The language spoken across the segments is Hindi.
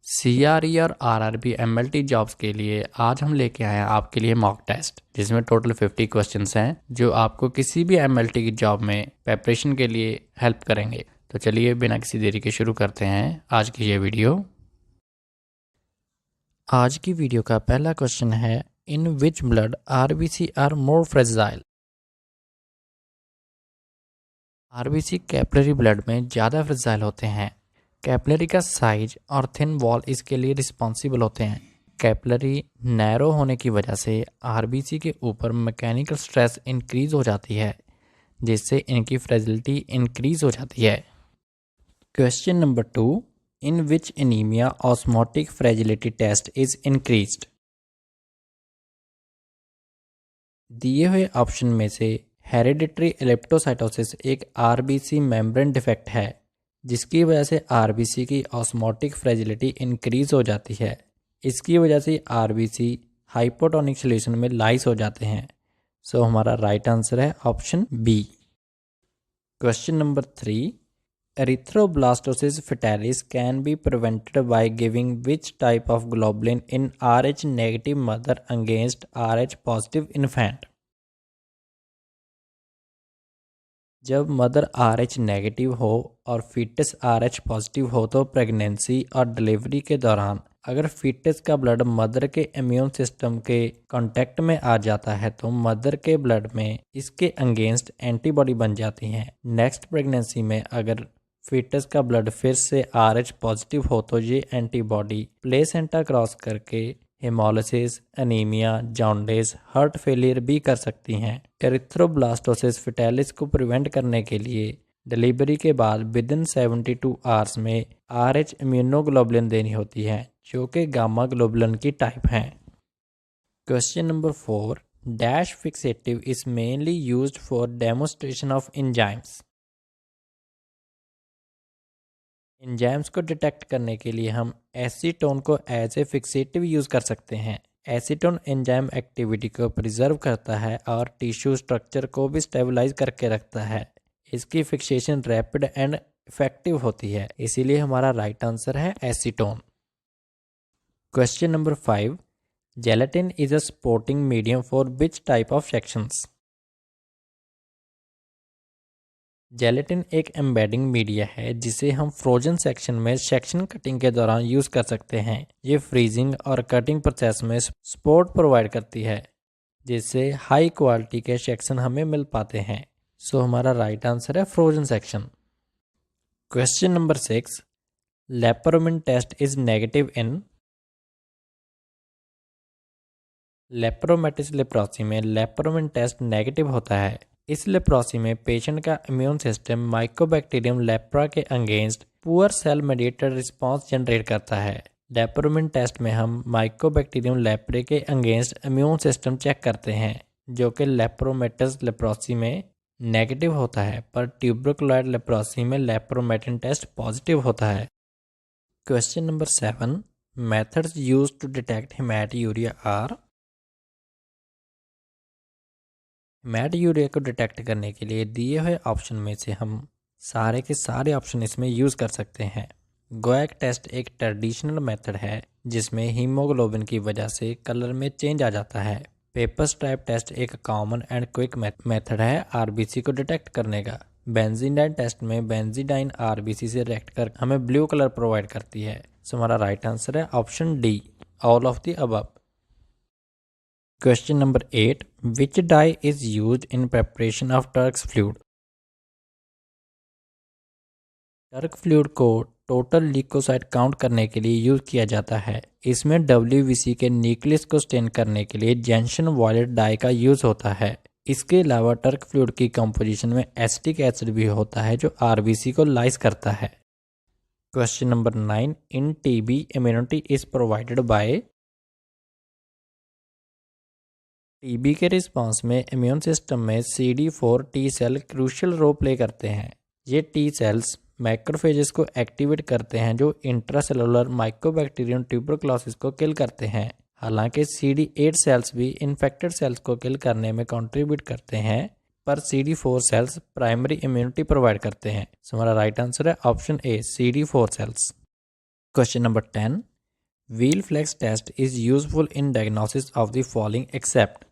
CRE और RRB MLT जॉब्स के लिए आज हम लेके आए हैं आपके लिए मॉक टेस्ट, जिसमें टोटल 50 क्वेश्चंस हैं जो आपको किसी भी MLT की जॉब में प्रिपरेशन के लिए हेल्प करेंगे। तो चलिए बिना किसी देरी के शुरू करते हैं आज की ये वीडियो। आज की वीडियो का पहला क्वेश्चन है, in which blood RBC are more fragile. RBC capillary blood में ज़्यादा फ्रेजाइल होते हैं। कैपिलरी का साइज और थिन वॉल इसके लिए रिस्पॉन्सिबल होते हैं। कैपिलरी नैरो होने की वजह से RBC के ऊपर मैकेनिकल स्ट्रेस इंक्रीज हो जाती है, जिससे इनकी फ्रेजिलिटी इंक्रीज हो जाती है। Question number 2, in which anaemia osmotic fragility test is increased. दिए हुए ऑप्शन में से हेरिडिटरी एलिप्टोसाइटोसिस एक RBC मेम्ब्रेन डिफेक्ट है, जिसकी वजह से RBC की ऑस्मोटिक फ्रेजिलिटी इंक्रीज हो जाती है। इसकी वजह से RBC हाइपोटोनिक सोल्यूशन में लाइस हो जाते हैं। सो हमारा राइट आंसर है option B. Question number 3, erythroblastosis fetalis can be prevented by giving which type of globulin in RH negative mother against RH positive infant. जब मदर RH नेगेटिव हो और फीटस RH पॉजिटिव हो तो प्रेगनेंसी और डिलीवरी के दौरान अगर फीटस का ब्लड मदर के इम्यून सिस्टम के कांटेक्ट में आ जाता है तो मदर के ब्लड में इसके अगेंस्ट एंटीबॉडी बन जाती हैं। नेक्स्ट प्रेगनेंसी में अगर फीटस का ब्लड फिर से RH पॉजिटिव हो तो ये एंटीबॉडी प्लेसेंटा क्रॉस करके haemolysis, anaemia, jaundice, heart failure भी कर सकती हैं। एरिथ्रोब्लास्टोसिस फेटालिस को प्रिवेंट करने के लिए डिलीवरी के बाद विदिन 72 आवर्स में RH इम्यूनोग्लोबुलिन देनी होती है, जो कि गामा ग्लोबुलिन की टाइप हैं। Question number 4, dash fixative is mainly used for demonstration of enzymes. Enzymes को डिटेक्ट करने के लिए हम एसीटोन को एज ए फिक्सेटिव यूज़ कर सकते हैं। एसीटोन एंजाइम एक्टिविटी को प्रिजर्व करता है और टिश्यू स्ट्रक्चर को भी स्टेबलाइज करके रखता है। इसकी फिक्सेशन रैपिड एंड इफेक्टिव होती है, इसीलिए हमारा राइट आंसर है acetone. Question number 5, gelatin is a supporting medium for which type of sections. Gelatin एक एम्बेडिंग मीडिया है जिसे हम फ्रोजन सेक्शन में सेक्शन कटिंग के दौरान यूज़ कर सकते हैं। ये फ्रीजिंग और कटिंग प्रोसेस में सपोर्ट प्रोवाइड करती है, जिससे हाई क्वालिटी के सेक्शन हमें मिल पाते हैं। सो हमारा राइट आंसर है frozen section. Question number 6, lepromin test is negative in. Lepromatous leprosy में लेप्रोमिन टेस्ट नेगेटिव होता है। इस लेप्रोसी में पेशेंट का इम्यून सिस्टम माइकोबैक्टीरियम लेप्रा के against poor cell mediated response generate करता है। लेप्रोमिन टेस्ट में हम माइकोबैक्टीरियम लेप्रे के अगेंस्ट इम्यून सिस्टम चेक करते हैं, जो कि लेप्रोमेटिस लेप्रोसी में नेगेटिव होता है, पर ट्यूबरकुलोइड लेप्रोसी में लेप्रोमेटिन टेस्ट पॉजिटिव होता है। Question number 7, methods used to detect haematuria are. Haematuria को डिटेक्ट करने के लिए दिए हुए ऑप्शन में से हम सारे के सारे ऑप्शन इसमें यूज़ कर सकते हैं। गोएक टेस्ट एक ट्रेडिशनल मेथड है जिसमें हीमोग्लोबिन की वजह से कलर में चेंज आ जाता है। पेपर स्ट्रैप टेस्ट एक कॉमन एंड क्विक मेथड है RBC को डिटेक्ट करने का। बेंजीडाइन टेस्ट में बेंजीडाइन RBC से रिएक्ट कर हमें ब्लू कलर प्रोवाइड करती है। सो हमारा राइट आंसर है option D, all of the above. Question number 8, which dye is used in preparation of Turk's fluid. Turk fluid को टोटल ल्यूकोसाइट काउंट करने के लिए यूज किया जाता है। इसमें WBC के न्यूक्लियस को स्टेन करने के लिए जेंशन वॉयलेट डाई का यूज होता है। इसके अलावा टर्क फ्लूइड की कंपोजिशन में एसिटिक एसिड भी होता है जो RBC को लाइस करता है। Question number 9, in TB immunity is provided by. TB के रिस्पांस में इम्यून सिस्टम में CD4 T cell crucial role play करते हैं। ये टी सेल्स मैक्रोफेजेस को एक्टिवेट करते हैं जो इंट्रासेलुलर माइकोबैक्टीरियम ट्यूबरकुलोसिस को किल करते हैं। हालांकि CD8 सेल्स भी इन्फेक्टेड सेल्स को किल करने में कंट्रीब्यूट करते हैं, पर CD4 sales primary immunity provide करते हैं। सो हमारा राइट आंसर है option A, CD4 cells. Question number 10, Wheel flex test is useful in diagnosis of the following except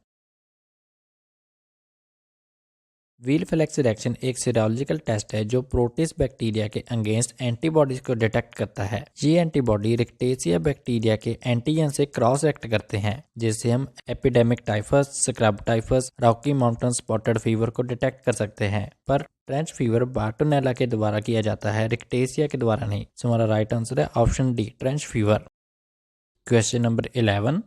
Weil Felix reaction एक सीरोलॉजिकल टेस्ट है जो प्रोटिस बैक्टीरिया के अगेंस्ट एंटीबॉडीज को डिटेक्ट करता है। ये एंटीबॉडी रिक्टेशिया बैक्टीरिया के एंटीजन से क्रॉस रिएक्ट करते हैं, जिससे हम epidemic typhus, scrub typhus, Rocky Mountain spotted fever को डिटेक्ट कर सकते हैं। पर ट्रेंच फीवर बार्टोनेला के द्वारा किया जाता है, रिक्टेशिया के द्वारा नहीं। सो हमारा राइट आंसर है option D, trench fever. Question number 11,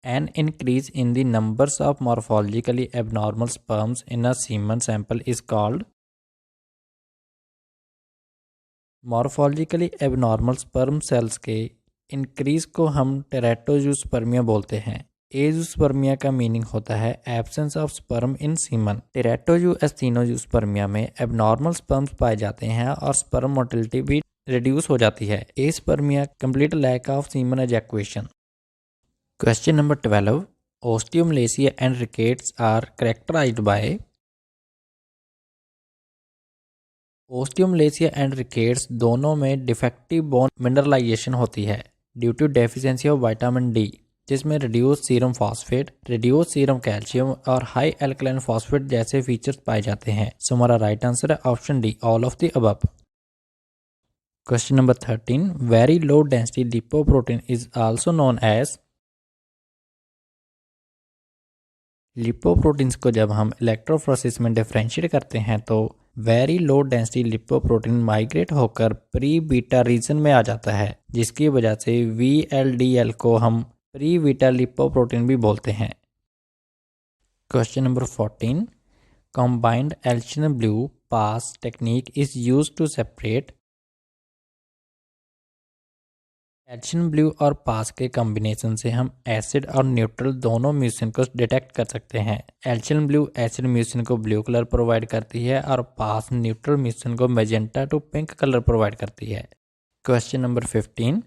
an increase in the numbers of morphologically abnormal sperms in a semen sample is called morphologically abnormal sperm cells के इंक्रीज को हम टेरेटोजूस्पर्मिया बोलते हैं। एजूस्पर्मिया का मीनिंग होता है absence of sperm in semen. Teratoasthenozoospermia में एबनॉर्मल स्पर्म्स पाए जाते हैं और स्पर्म मोटिलिटी भी रिड्यूस हो जाती है। Aspermia complete lack of semen ejaculation. Question number 12. Osteomalacia and rickets are characterized by osteomalacia and rickets दोनों में डिफेक्टिव बोन मिनरलाइजेशन होती है due to deficiency of vitamin D, जिसमें reduce serum phosphate, reduce serum calcium और हाई एल्कलाइन फॉस्फेट जैसे फीचर्स पाए जाते हैं। सो हमारा राइट आंसर है option D, all of the above. Question number 13. Very low density lipoprotein is also known as lipoproteins को जब हम इलेक्ट्रोफोरेसिस में डिफरेंशिएट करते हैं तो very low density lipoprotein migrate होकर प्री बीटा रीजन में आ जाता है, जिसकी वजह से VLDL को हम प्री बीटा लिपोप्रोटीन भी बोलते हैं। Question number 14. Combined alcian blue PAS technique is use to separate alcian blue और पास के कॉम्बिनेशन से हम एसिड और न्यूट्रल दोनों म्यूसिन को डिटेक्ट कर सकते हैं। एल्शियन ब्लू एसिड म्यूसिन को ब्लू कलर प्रोवाइड करती है और पास न्यूट्रल म्यूसिन को magenta to pink colour provide करती है। Question number 15.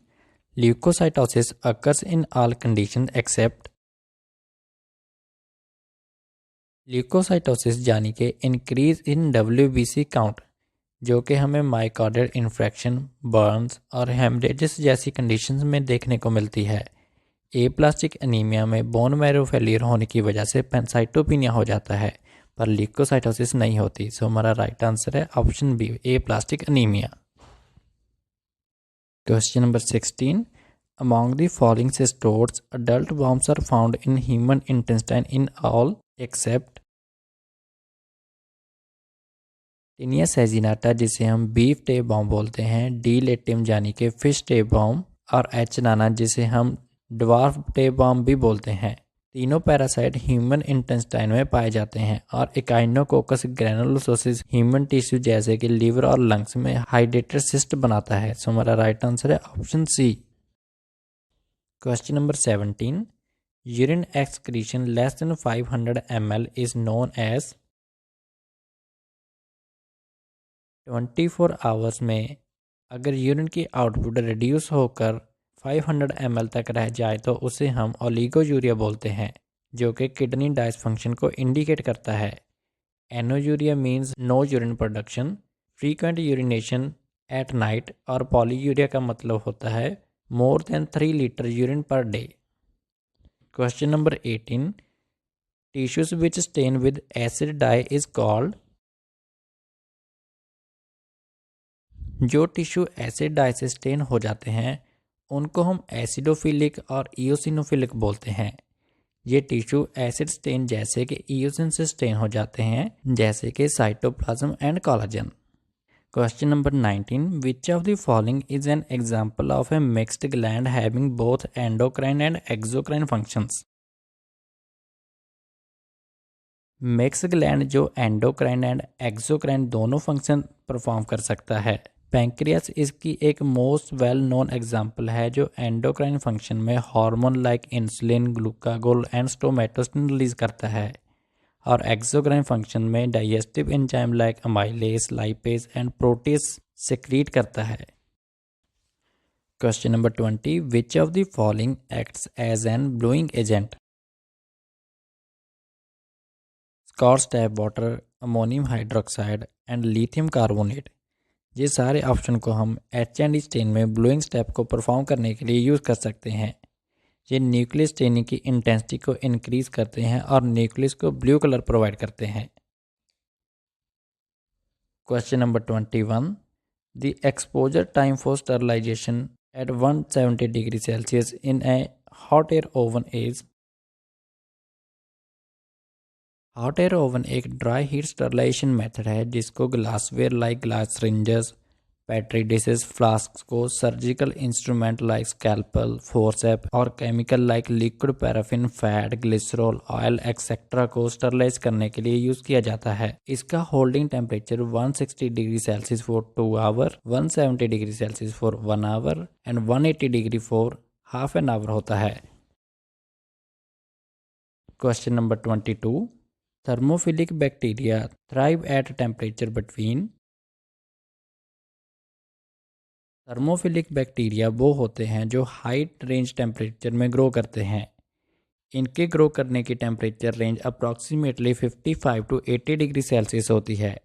Leukocytosis occurs in all condition except leukocytosis यानी कि इंक्रीज इन WBC काउंट, जो कि हमें माइकार्डियल इन्फ्रेक्शन, बर्न्स और हेमरेजेस जैसी कंडीशंस में देखने को मिलती है। एप्लास्टिक एनीमिया में बोन मैरो फेलियर होने की वजह से पैनसाइटोपिनिया हो जाता है, पर ल्यूकोसाइटोसिस नहीं होती। सो हमारा राइट आंसर है option B, aplastic anaemia. Question number 16. Among the following cestodes adult worms are found in human intestine in all except taenia saginata, जिसे हम बीफ टेप बॉम बोलते हैं, डी लेटिम यानी कि फिश टेप बॉम, और एच नाना जिसे हम ड्वार्फ टेप बॉम भी बोलते हैं। तीनों पैरासाइट ह्यूमन इंटेस्टाइन में पाए जाते हैं और इकाइनोकोकस ग्रैनुलोसिस ह्यूमन टिश्यू जैसे कि लीवर और लंग्स में हाइड्रेटेड सिस्ट बनाता है। सो हमारा राइट आंसर है option C. Question number 17. Urine excretion less than 500 ml is known as 24 hours में अगर यूरिन की आउटपुट रिड्यूस होकर 500 ml तक रह जाए तो उसे हम ओलिगोयूरिया बोलते हैं, जो कि किडनी डायसफंक्शन को इंडिकेट करता है। Anuria means no urine production, frequent urination at night, और पॉलीयूरिया का मतलब होता है more than 3 litre urine per day. Question number 18. Tissues which stain with acid dye is called जो टिश्यू एसिड डाई से स्टेन हो जाते हैं उनको हम एसिडोफिलिक और इयोसिनोफिलिक बोलते हैं। ये टिश्यू एसिड स्टेन जैसे कि इयोसिन से स्टेन हो जाते हैं, जैसे कि cytoplasm and collagen. Question number 19. Which of the following is an example of A mixed gland having both endocrine and exocrine functions mix gland जो एंडोक्राइन एंड एक्सोक्राइन दोनों फंक्शन परफॉर्म कर सकता है। पैंक्रियास इसकी एक मोस्ट वेल नोन एग्जाम्पल है जो एंडोक्राइन फंक्शन में hormone like insulin, glucagon and somatostatin release करता है, और एक्सोक्राइन फंक्शन में digestive enzyme like amylase, lipase and protease secrete करता है। Question number 20. Which of the following acts as an blowing agent scotch tap water, ammonium hydroxide and lithium carbonate. ये सारे ऑप्शन को हम H&E स्टेन में ब्लोइंग स्टेप को परफॉर्म करने के लिए यूज़ कर सकते हैं। ये न्यूक्लियस स्टेनिंग की इंटेंसिटी को इंक्रीज करते हैं और न्यूक्लियस को ब्लू कलर प्रोवाइड करते हैं। Question number 21, the exposure time for sterilisation at 170 degree Celsius in a hot air oven is. Hot air oven एक ड्राई हीट स्टरलाइजेशन मेथड है जिसको glassware like glass syringes, petri dishes, flask को surgical instrument like scalpel, forcep और chemical like liquid paraffin, fat, glycerol, oil etcetera को स्टरलाइज करने के लिए यूज किया जाता है। इसका holding temperature 160 degree Celsius for 2 hour, 170 degree Celsius for 1 hour and 180 degree for half an hour होता है। Question number 22, thermophilic bacteria thrive at temperature between। Thermophilic bacteria वो होते हैं जो हाई रेंज टेम्परेचर में ग्रो करते हैं। इनके ग्रो करने की temperature range approximately 55 to 80 degree Celsius होती है।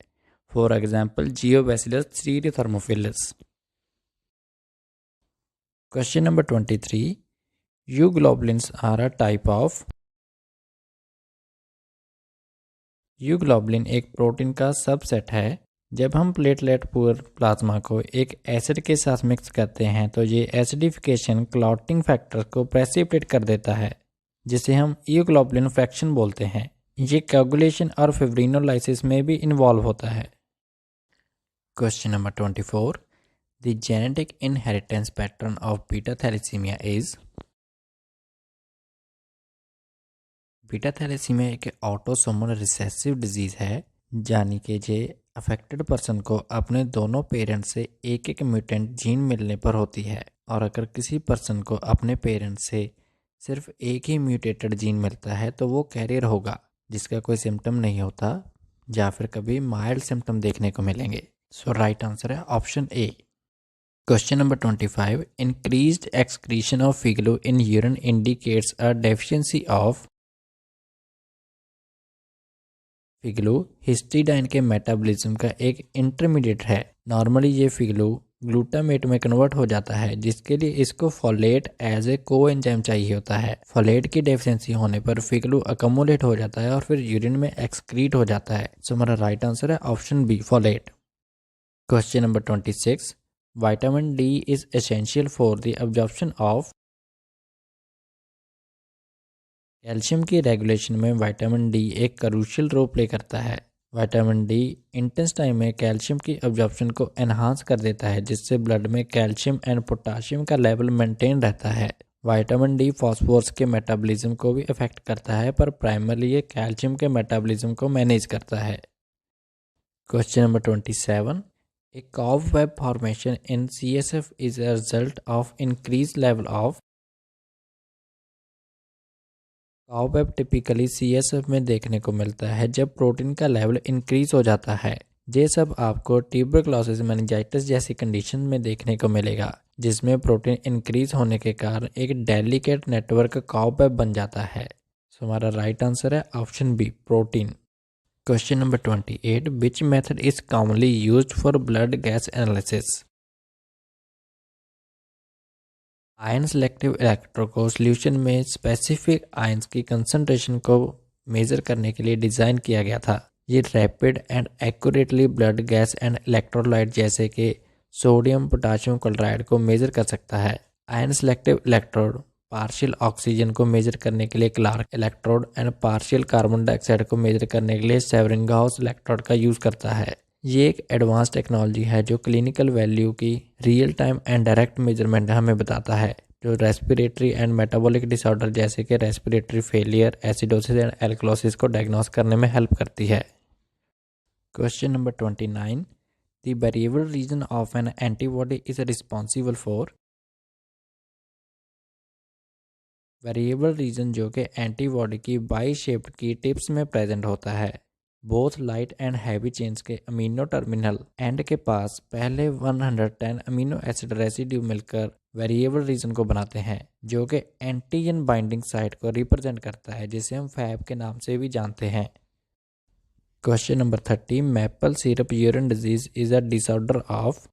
For example geobacillus stearothermophilus. Question number 23, euglobulins are a type of. Euglobulin एक प्रोटीन का सबसेट है। जब हम प्लेटलेट पुअर प्लाज्मा को एक एसिड के साथ मिक्स करते हैं तो ये एसिडिफिकेशन क्लॉटिंग फैक्टर को प्रेसिपिटेट कर देता है, जिसे हम यूग्लोबुलिन फ्रैक्शन बोलते हैं। ये कोगुलेशन और फिब्रिनोलाइसिस में भी इन्वॉल्व होता है। Question number 24, the genetic inheritance pattern of beta thalassaemia is. Beta thalassaemia एक ऑटोसोमल रिसेसिव डिजीज़ है, यानी कि जे अफेक्टेड पर्सन को अपने दोनों पेरेंट्स से एक एक म्यूटेंट जीन मिलने पर होती है। और अगर किसी पर्सन को अपने पेरेंट्स से सिर्फ एक ही म्यूटेटेड जीन मिलता है तो वो कैरियर होगा, जिसका कोई सिम्टम नहीं होता या फिर कभी माइल्ड सिम्टम देखने को मिलेंगे। सो राइट आंसर है option A. Question number 25, increased excretion of FIGLU in urine indicates a deficiency of. FIGLU histidine के मेटाबॉलिज्म का एक इंटरमीडिएट है। नॉर्मली ये फिगलू ग्लूटामेट में कन्वर्ट हो जाता है, जिसके लिए इसको फोलेट एज ए कोएंजाइम चाहिए होता है। फोलेट की डेफिशिएंसी होने पर फिगलू अकोमोलेट हो जाता है और फिर यूरिन में एक्सक्रीट हो जाता है। सो हमारा राइट आंसर है option B, folate. Question number 26, vitamin D is essential for the absorption of. Calcium की रेगुलेशन में विटामिन डी एक क्रूशियल रोल प्ले करता है। विटामिन डी इंटेस्टाइन में कैल्शियम की अब्जॉर्प्शन को एनहांस कर देता है, जिससे ब्लड में कैल्शियम एंड पोटाशियम का लेवल मेंटेन रहता है। विटामिन डी फास्फोरस के मेटाबॉलिज्म को भी अफेक्ट करता है, पर प्राइमरली ये कैल्शियम के मेटाबॉलिज्म को मैनेज करता है। Question number 27, A cobweb formation in CSF is a result of increase level of. Cobweb typically CSF में देखने को मिलता है जब प्रोटीन का लेवल इंक्रीज हो जाता है। ये सब आपको ट्यूबरक्लोसिस मेनिंजाइटिस जैसी कंडीशन में देखने को मिलेगा, जिसमें प्रोटीन इंक्रीज होने के कारण एक डेलिकेट नेटवर्क कॉबवेब बन जाता है। सो हमारा राइट आंसर है option B, protein. Question number 28, which method is commonly used for blood gas analysis. Ion selective electrode को सॉल्यूशन में स्पेसिफिक आयंस की कंसंट्रेशन को मेज़र करने के लिए डिज़ाइन किया गया था। ये rapid and accurately blood gas and electrolyte जैसे कि सोडियम पोटाशियम क्लोराइड को मेज़र कर सकता है। Ion selective electrode partial oxygen को मेज़र करने के लिए Clark electrode and partial carbon dioxide को मेज़र करने के लिए सेवरिंगहाउस इलेक्ट्रोड का यूज़ करता है। ये एक एडवांस टेक्नोलॉजी है जो क्लिनिकल वैल्यू की real time and direct measurement हमें बताता है, जो रेस्पिरेटरी एंड मेटाबॉलिक डिसऑर्डर जैसे कि respiratory failure, acidosis and alkalosis को डायग्नोस करने में हेल्प करती है। Question number 29, the variable region of N antibody is responsible for. Variable region जो कि एंटीबॉडी की बाई शेप्ड की टिप्स में प्रेजेंट होता है। Both light and heavy chains के अमीनो टर्मिनल एंड के पास पहले 110 अमीनो एसिड रेसिड्यू मिलकर वेरिएबल रीजन को बनाते हैं, जो कि एंटीजन बाइंडिंग साइट को रिप्रेजेंट करता है, जिसे हम फैब के नाम से भी जानते हैं। Question number 30, maple syrup urine disease is a disorder of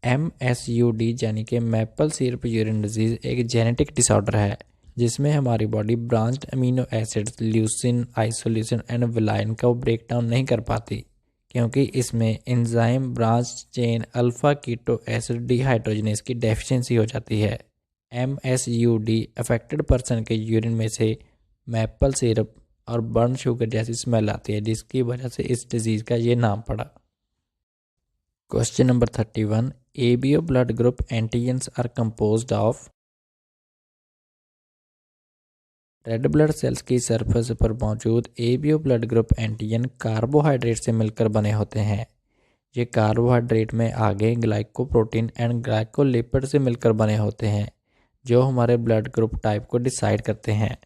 MSUD, यानी कि मैपल सिरप यूरिन डिजीज एक जेनेटिक डिसऑर्डर है जिसमें हमारी body branched amino acids leucine, isoleucine and valine का ब्रेक डाउन नहीं कर पाती, क्योंकि इसमें enzyme branch chain alpha keto acid dehydrogenase की डेफिशिएंसी हो जाती है। MSUD अफेक्टेड पर्सन के यूरिन में से मैपल सिरप और बर्न शुगर जैसी स्मेल आती है, जिसकी वजह से इस डिजीज़ का ये नाम पड़ा। Question number 31, ABO blood group antigens are composed of. Red blood cells की सरफेस पर मौजूद ABO blood group antigen carbohydrate से मिलकर बने होते हैं। ये कार्बोहाइड्रेट में आगे ग्लाइकोप्रोटीन एंड ग्लाइकोलिपिड से मिलकर बने होते हैं, जो हमारे ब्लड ग्रुप टाइप को डिसाइड करते हैं।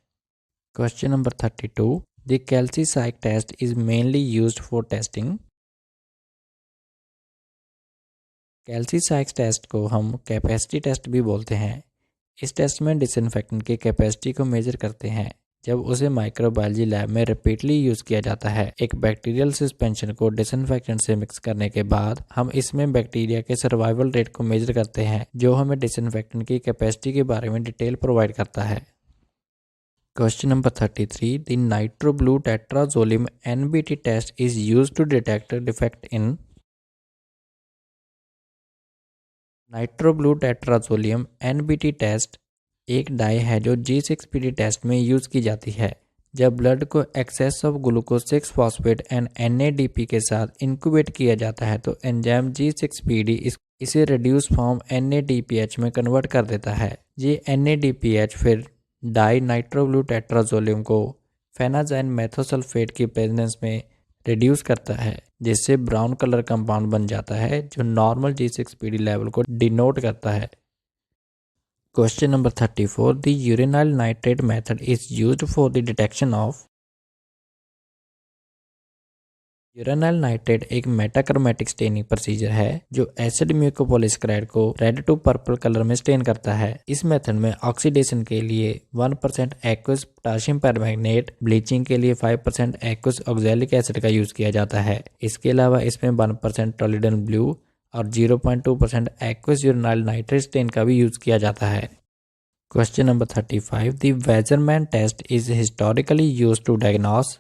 Question number 32, the Kelsey Sykes test is mainly used for testing. Kelsey Sykes test को हम कैपेसिटी टेस्ट भी बोलते हैं। इस टेस्ट में डिसइंफेक्टेंट की कैपेसिटी को मेजर करते हैं। जब उसे माइक्रोबायोलॉजी लैब में रिपीटली यूज़ किया जाता है, एक बैक्टीरियल सस्पेंशन को डिसइंफेक्टेंट से मिक्स करने के बाद हम इसमें बैक्टीरिया के सर्वाइवल रेट को मेजर करते हैं, जो हमें डिसइंफेक्टेंट की कैपेसिटी के बारे में डिटेल प्रोवाइड करता है। Question number 33, the nitro blue tetrazolium NBT test is used to detect defect in. Nitro blue tetrazolium NBT test एक डाई है जो G6PD टेस्ट में यूज़ की जाती है। जब ब्लड को excess of glucose 6 phosphate and NADP के साथ इंक्यूबेट किया जाता है तो एंजाइम G6PD इसे रिड्यूस फॉर्म NADPH में कन्वर्ट कर देता है। ये NADPH फिर डाई नाइट्रो ब्लू टेट्राजोलियम को फेनाजाइन मेथोसल्फेट की प्रेजेंस में रिड्यूस करता है, जिससे ब्राउन कलर कंपाउंड बन जाता है जो नॉर्मल G6PD लेवल को डिनोट करता है। Question number 34, the uranyl nitrate method is used for the detection of. Uranyl nitrate एक मेटाक्रोमेटिक स्टेनिंग प्रोसीजर है जो एसिड म्यूकोपॉलीसेकेराइड को रेड टू पर्पल कलर में स्टेन करता है। इस मेथड में ऑक्सीडेशन के लिए 1% एक्वस पोटेशियम परमैंगनेट, ब्लीचिंग के लिए 5% एक्वस ऑक्सैलिक एसिड का यूज किया जाता है। इसके अलावा इसमें 1% टोलिडन ब्लू और 0.2% एक्वस यूरिनाइल नाइट्रेट स्टेन का भी यूज किया जाता है। Question number 35, the Wassermann test is historically used to diagnose.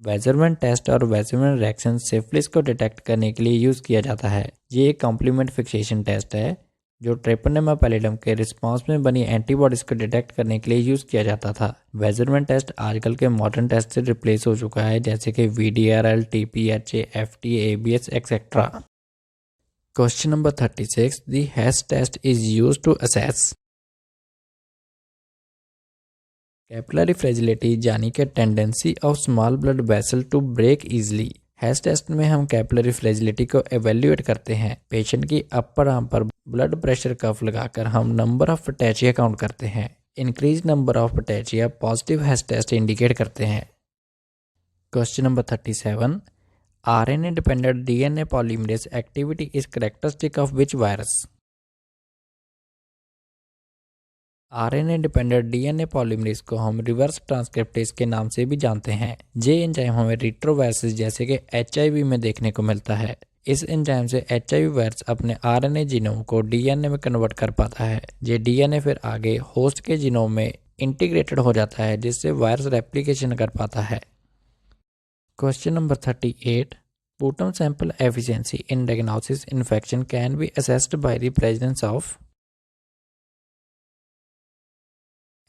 Wassermann test और वेजरमैन रिएक्शन सिफिलिस को डिटेक्ट करने के लिए यूज़ किया जाता है। ये एक कॉम्प्लीमेंट फिक्सेशन टेस्ट है जो ट्रेपोनेमा पैलिडम के रिस्पांस में बनी एंटीबॉडीज को डिटेक्ट करने के लिए यूज़ किया जाता था। वेजरमैन टेस्ट आजकल के मॉडर्न टेस्ट से रिप्लेस हो चुका है, जैसे कि VDRL, TPHA, FT, ABS etcetera. Question number 36, the Hess test is used to assess. Capillary fragility यानी कि tendency of small blood vessel to break easily. Hess test में हम कैपिलरी फ्रेजिलिटी को एवेल्युएट करते हैं। पेशेंट की अपर आर्म पर ब्लड प्रेशर कफ लगाकर हम नंबर ऑफ पटैचिया काउंट करते हैं। Increase number of petechiae positive Hess test indicate करते हैं। Question number 37, RNA dependent DNA polymerase activity is characteristic of which virus. RNA dependent DNA polymerase को हम रिवर्स ट्रांसक्रिप्टेज के नाम से भी जानते हैं। ये एंजाइम हमें रिट्रोवायरस जैसे कि HIV में देखने को मिलता है। इस एंजाइम से HIV वायरस अपने RNA जीनोम को DNA में कन्वर्ट कर पाता है। ये DNA फिर आगे होस्ट के जीनोम में इंटीग्रेटेड हो जाता है, जिससे वायरस रेप्लिकेशन कर पाता है। Question number 38, sputum sample efficiency in diagnosis infection can be assessed by the presence of.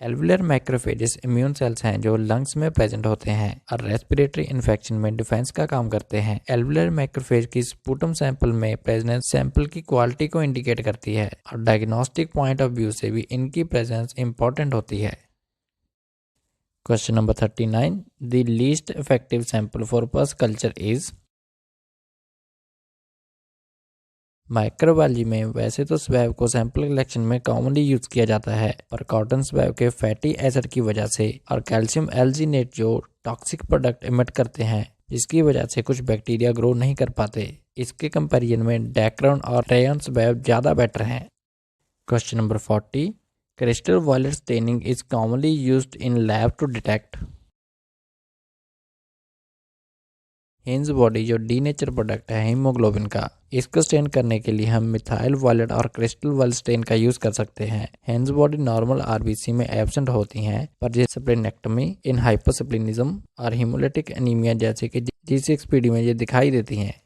Alveolar macrophages immune cells हैं जो लंग्स में प्रेजेंट होते हैं और रेस्पिरेटरी इन्फेक्शन में डिफेंस का काम करते हैं। एल्वुलर मैक्रोफेज की स्पूटम सैंपल में प्रेजेंस सैंपल की क्वालिटी को इंडिकेट करती है और डायग्नोस्टिक पॉइंट ऑफ व्यू से भी इनकी प्रेजेंस इंपॉर्टेंट होती है। Question number 39, the least effective sample for पस कल्चर इज। माइक्रोबायोलॉजी में वैसे तो स्वैब को सैंपल कलेक्शन में कॉमनली यूज किया जाता है, पर कॉटन स्वैब के फैटी एसिड की वजह से और कैल्शियम एल्जीनेट जो टॉक्सिक प्रोडक्ट इमिट करते हैं, जिसकी वजह से कुछ बैक्टीरिया ग्रो नहीं कर पाते। इसके कंपैरिजन में डैक्रॉन और रेयन स्वैब ज़्यादा बेटर हैं। Question number 40, Crystal violet staining is commonly used in lab to detect hinge body जो डीनेचर प्रोडक्ट है हीमोग्लोबिन का, इसको स्टेन करने के लिए हम मिथाइल वायलेट और क्रिस्टल वायलेट स्टेन का यूज कर सकते हैं। हिंज बॉडी नॉर्मल आरबीसी में एब्सेंट होती हैं, पर जैसे स्प्लेनेक्टमी इन हाइपोस्प्लिनिज्म और हीमोलिटिक एनीमिया जैसे कि G6PD में ये दिखाई देती हैं।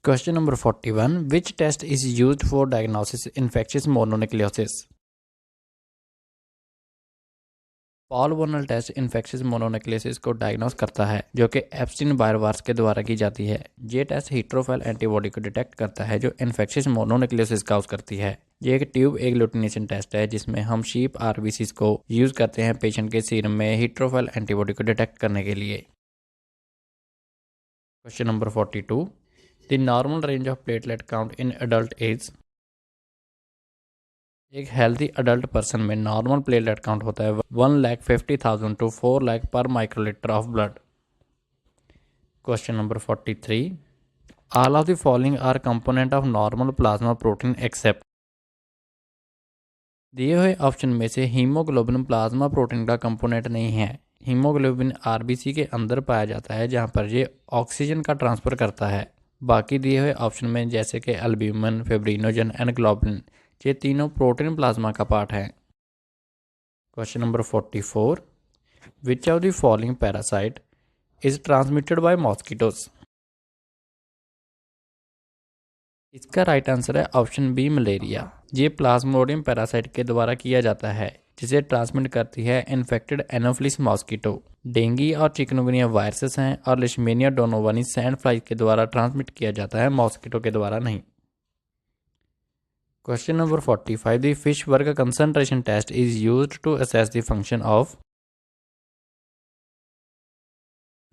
Question number 41, which test is used for diagnosis infectious mononucleosis? Paul Bunnell test infectious mononucleosis को डायग्नोस करता है, जो कि एप्स्टीन वायरस के द्वारा की जाती है। ये टेस्ट हीट्रोफाइल एंटीबॉडी को डिटेक्ट करता है जो इन्फेक्शियस मोनोन्यूक्लियोसिस काउज करती है। ये एक ट्यूब एग्लूटिनेशन टेस्ट है जिसमें हम शीप आरबीसीज को यूज करते हैं पेशेंट के सीरम में हीट्रोफाइल एंटीबॉडी को डिटेक्ट करने के लिए। Question number 42, the normal range of platelet count in adult age? एक हेल्थी अडल्ट पर्सन में नॉर्मल प्लेटलेट काउंट होता है 1,50,000 to 4 lakh per microlitre of blood. Question number 43, all of the following are component of normal plasma protein except? दिए हुए ऑप्शन में से हीमोग्लोबिन प्लाज्मा प्रोटीन का कंपोनेंट नहीं है। हीमोग्लोबिन आरबीसी के अंदर पाया जाता है जहां पर ये ऑक्सीजन का ट्रांसफर करता है। बाकी दिए हुए ऑप्शन में जैसे कि एल्ब्यूमिन, फिब्रिनोजन एंड ग्लोबुलिन, ये तीनों प्रोटीन प्लाज्मा का पार्ट है। Question number 44, which of the following parasite is transmitted by mosquitoes? इसका राइट आंसर है ऑप्शन बी, मलेरिया। ये प्लाज्मोडियम पैरासाइट के द्वारा किया जाता है जिसे ट्रांसमिट करती है इन्फेक्टेड एनोफिलिस मॉस्किटो। डेंगू और चिकनगुनिया वायरसेस हैं और लिशमेनिया डोनोवानी सैंड फ्लाई के द्वारा ट्रांसमिट किया जाता है, मॉस्किटो के द्वारा नहीं। Question number 45, the Fishberg concentration test is used to assess the function of?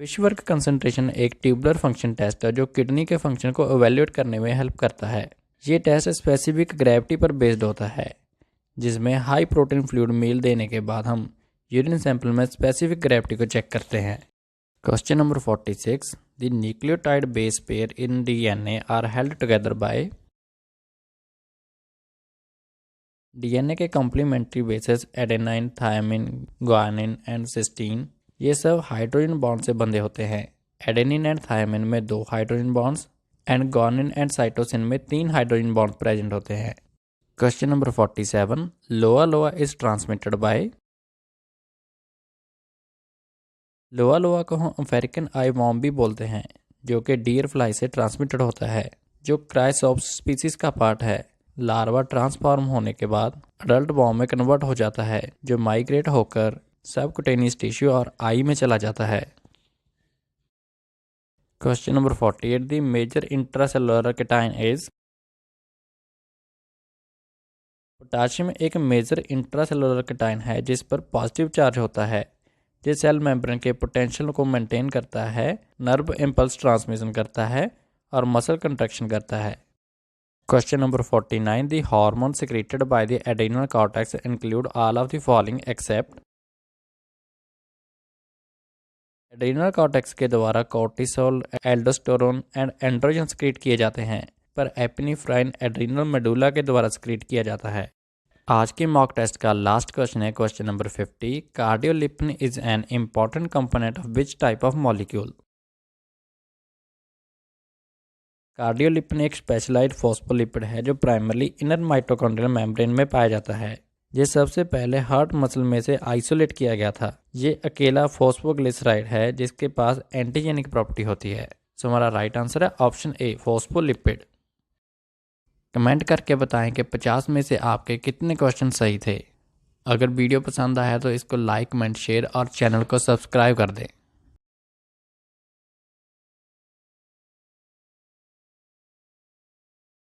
Fishberg concentration एक ट्यूबुलर फंक्शन टेस्ट है जो किडनी के फंक्शन को एवेल्यूएट करने में हेल्प करता है। ये टेस्ट स्पेसिफिक ग्रेविटी पर बेस्ड होता है जिसमें हाई प्रोटीन फ्लूइड मील देने के बाद हम यूरिन सैंपल में स्पेसिफिक ग्रेविटी को चेक करते हैं। Question number 46, the nucleotide base pair in DNA are held together by? DNA के complementary bases adenine, thymine, guanine and cysteine, ये सब हाइड्रोजन बॉन्ड से बंधे होते हैं। एडेनिन एंड थायमिन में 2 hydrogen bonds and guanine and cytosine में 3 हाइड्रोजन बॉन्ड प्रेजेंट होते हैं। क्वेश्चन नंबर 47, लोआ लोआ इज ट्रांसमिटेड बाय? लोआ लोआ को हम अमेरिकन आई वॉर्म भी बोलते हैं जो कि डियर फ्लाई से ट्रांसमिटेड होता है, जो क्राइसॉप्स स्पीसीज का पार्ट है। लार्वा ट्रांसफॉर्म होने के बाद अडल्ट वॉर्म में कन्वर्ट हो जाता है जो माइग्रेट होकर सबक्यूटेनियस टिश्यू और आई में चला जाता है। Question number 48, the major intracellular cation is? Potassium एक मेजर इंट्रासेलुलर केटाइन है जिस पर पॉजिटिव चार्ज होता है। ये सेल मेम्ब्रेन के पोटेंशियल को मेंटेन करता है, नर्व इम्पल्स ट्रांसमिशन करता है और मसल कंट्रैक्शन करता है। Question number 49, the hormone secreted by the adrenal cortex include all of the following except? Adrenal cortex के द्वारा cortisol, aldosterone and androgen secrete किए जाते हैं, पर एपिनेफ्राइन एड्रेनल मेडुला के द्वारा सेक्रेट किया जाता है। आज के मॉक टेस्ट का लास्ट क्वेश्चन है question number 50, cardiolipin is an important component of which type of molecule? Cardiolipin एक स्पेशलाइज्ड फॉस्फोलिपिड है जो प्राइमरली इनर माइटोकॉन्ड्रियल मेम्ब्रेन में पाया जाता है। ये सबसे पहले हार्ट मसल में से आइसोलेट किया गया था। ये अकेला फॉस्फोग्लिसराइड है जिसके पास एंटीजेनिक प्रॉपर्टी होती है। सो हमारा राइट आंसर है ऑप्शन ए, फॉस्फोलिपिड। कमेंट करके बताएं कि 50 में से आपके कितने क्वेश्चन सही थे। अगर वीडियो पसंद आया तो इसको लाइक, कमेंट, शेयर और चैनल को सब्सक्राइब कर दें।